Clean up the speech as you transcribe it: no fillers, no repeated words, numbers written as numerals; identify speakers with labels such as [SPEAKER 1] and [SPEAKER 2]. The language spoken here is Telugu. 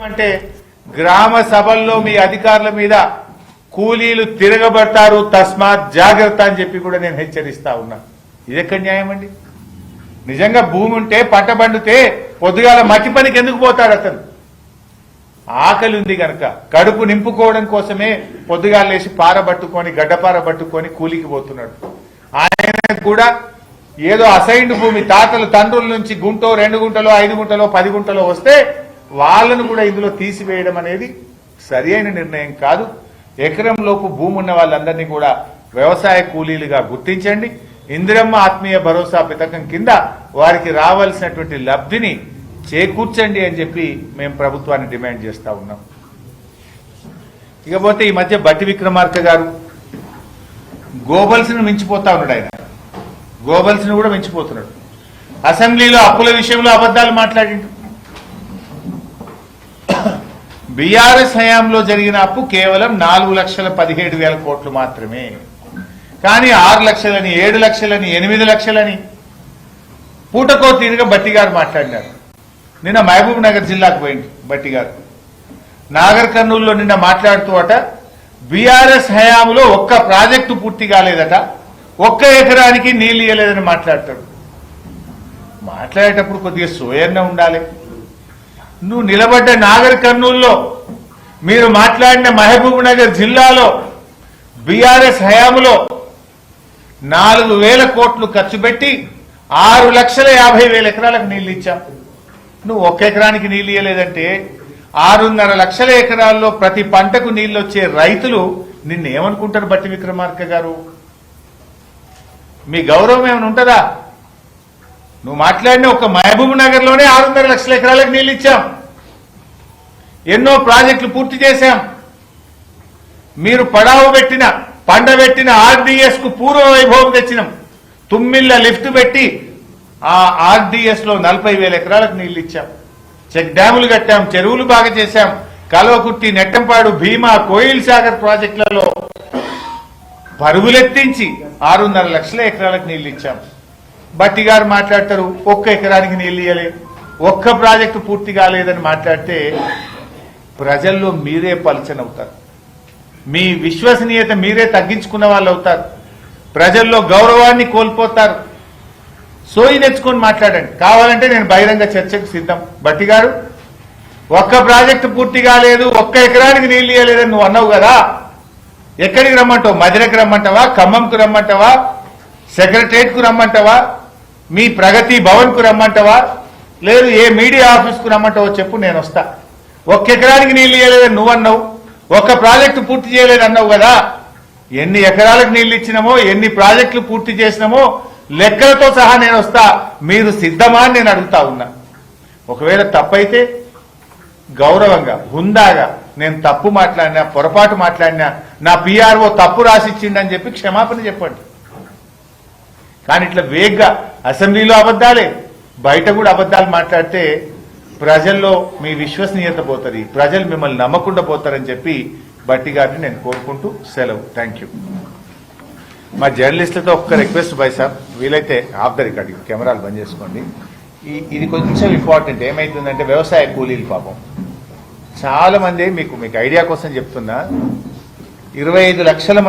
[SPEAKER 1] అంటే గ్రామ సభల్లో మీ అధికారుల మీద కూలీలు తిరగబడతారు, తస్మాత్ జాగ్రత్త అని చెప్పి కూడా నేను హెచ్చరిస్తా ఉన్నా. ఇదెక్కడ న్యాయం అండి? నిజంగా భూమి ఉంటే పంట పండితే పొద్దుగాల మట్టి పనికి ఎందుకు పోతాడు అతను? ఆకలి ఉంది గనక కడుపు నింపుకోవడం కోసమే పొద్దుగాల లేచి పారబట్టుకొని గడ్డపార పట్టుకొని కూలికి పోతున్నాడు. ఆయన కూడా ఏదో అసైన్డ్ భూమి తాతలు తండ్రుల నుంచి గుంటో 2 గుంటలో 5 గుంటలో 10 గుంటలో వస్తే వాళ్ళను కూడా ఇందులో తీసివేయడం అనేది సరి అయిన నిర్ణయం కాదు. ఎకరం లోపు భూమి ఉన్న వాళ్ళందరినీ కూడా వ్యవసాయ కూలీలుగా గుర్తించండి. ఇందిరమ్మ ఆత్మీయ భరోసా పథకం కింద వారికి రావాల్సినటువంటి లబ్ధిని చేకూర్చండి అని చెప్పి మేము ప్రభుత్వాన్ని డిమాండ్ చేస్తా ఉన్నాం. ఇకపోతే ఈ మధ్య బట్టి విక్రమార్క గారు గోబల్స్ను మించిపోతా ఉన్నాడు. ఆయన గోబల్స్ను కూడా మించిపోతున్నాడు. అసెంబ్లీలో అప్పుల విషయంలో అబద్దాలు మాట్లాడిండు. బీఆర్ఎస్ హయాంలో జరిగిన అప్పు కేవలం 4,17,000 కోట్లు మాత్రమే. కానీ 6 లక్షలని 7 లక్షలని 8 లక్షలని పూటకో తీరుగా బట్టి గారు మాట్లాడినారు. నిన్న మహబూబ్ నగర్ జిల్లాకు పోయింది బట్టి గారు. నాగర్ కర్నూలులో నిన్న మాట్లాడుతూ అట బీఆర్ఎస్ హయాంలో ఒక్క ప్రాజెక్టు పూర్తి కాలేదట, 1 ఎకరానికి నీళ్లు ఇవ్వలేదని మాట్లాడతాడు. మాట్లాడేటప్పుడు కొద్దిగా సోయన్న ఉండాలి. నువ్వు నిలబడ్డ నాగర్ కర్నూలులో, మీరు మాట్లాడిన మహబూబ్ నగర్ జిల్లాలో బీఆర్ఎస్ హయాంలో 4,000 కోట్లు ఖర్చు పెట్టి 6,50,000 ఎకరాలకు నీళ్లు ఇచ్చాం. నువ్వు 1 ఎకరానికి నీళ్లు ఇవ్వలేదంటే 6.5 లక్షల ఎకరాల్లో ప్రతి పంటకు నీళ్లు వచ్చే రైతులు నిన్నేమనుకుంటారు? బట్టి విక్రమార్క గారు, మీ గౌరవం ఏమైనా ఉంటుందా? నువ్వు మాట్లాడిన ఒక మహబూబ్ నగర్ లోనే 6.5 లక్షల ఎకరాలకు నీళ్లు ఇచ్చాం. ఎన్నో ప్రాజెక్టులు పూర్తి చేశాం. మీరు పడావు పెట్టిన పండబెట్టిన ఆర్డీఎస్ కు పూర్వ వైభవం తెచ్చినాం. తుమ్మిళ్ల లిఫ్ట్ పెట్టి ఆ ఆర్డీఎస్ లో 40,000 ఎకరాలకు నీళ్లు ఇచ్చాం. చెక్ డ్యాములు కట్టాం, చెరువులు బాగా చేశాం. కల్వకుర్తి, నెట్టంపాడు, భీమా, కోయిల్ సాగర్ ప్రాజెక్టులలో పరుగులెత్తించి 6.5 లక్షల ఎకరాలకు నీళ్లు ఇచ్చాం. బట్టి గారు మాట్లాడతారు 1 ఎకరానికి నీళ్లు ఇవ్వలేదు, 1 ప్రాజెక్టు పూర్తి కాలేదని మాట్లాడితే ప్రజల్లో మీరే పలచనవుతారు. మీ విశ్వసనీయత మీరే తగ్గించుకున్న వాళ్ళు అవుతారు. ప్రజల్లో గౌరవాన్ని కోల్పోతారు. సోయి తెచ్చుకొని మాట్లాడండి. కావాలంటే నేను బహిరంగ చర్చకు సిద్ధం. బట్టి గారు, 1 ప్రాజెక్టు పూర్తి కాలేదు, 1 ఎకరానికి నీళ్లు ఇవ్వలేదని నువ్వు అన్నావు కదా, ఎక్కడికి రమ్మంటావు? మధిరకు రమ్మంటావా? ఖమ్మంకు రమ్మంటావా? సెక్రటరేట్ కు రమ్మంటావా? మీ ప్రగతి భవన్ కు రమ్మంటావా? లేదు ఏ మీడియా ఆఫీస్ కు రమ్మంటావో చెప్పు, నేను వస్తా. 1 ఎకరానికి నీళ్లు ఇవ్వలేదని నువ్వు అన్నావు, 1 ప్రాజెక్టు పూర్తి చేయలేదు అన్నావు కదా. ఎన్ని ఎకరాలకు నీళ్లు ఇచ్చినామో, ఎన్ని ప్రాజెక్టులు పూర్తి చేసినామో లెక్కలతో సహా నేను వస్తా. మీరు సిద్ధమా అని నేను అడుగుతా ఉన్నా. ఒకవేళ తప్పైతే గౌరవంగా హుందాగా నేను తప్పు మాట్లాడినా, పొరపాటు మాట్లాడినా, నా పిఆర్ఓ తప్పు రాసిచ్చిండని చెప్పి క్షమాపణ చెప్పండి. కానీ ఇట్లా వేగ్గా అసెంబ్లీలో అబద్దాలే, బయట కూడా అబద్దాలు మాట్లాడితే ప్రజల్లో మీ విశ్వసనీయత పోతుంది, ప్రజలు మిమ్మల్ని నమ్మకుండా పోతారని చెప్పి బట్టి గారిని నేను కోరుకుంటూ సెలవు. Thank you. మా జర్నలిస్టులతో ఒక్క రిక్వెస్ట్ బాయ్ సార్, వీలైతే ఆఫ్ ద రికార్డ్ కెమెరాలు బంద్ చేసుకోండి. ఇది కొంచెం ఇంపార్టెంట్. ఏమైతుందంటే వ్యవసాయ కూలీలు పాపం చాలా మంది, మీకు ఐడియా కోసం చెప్తున్నా, 25 లక్షల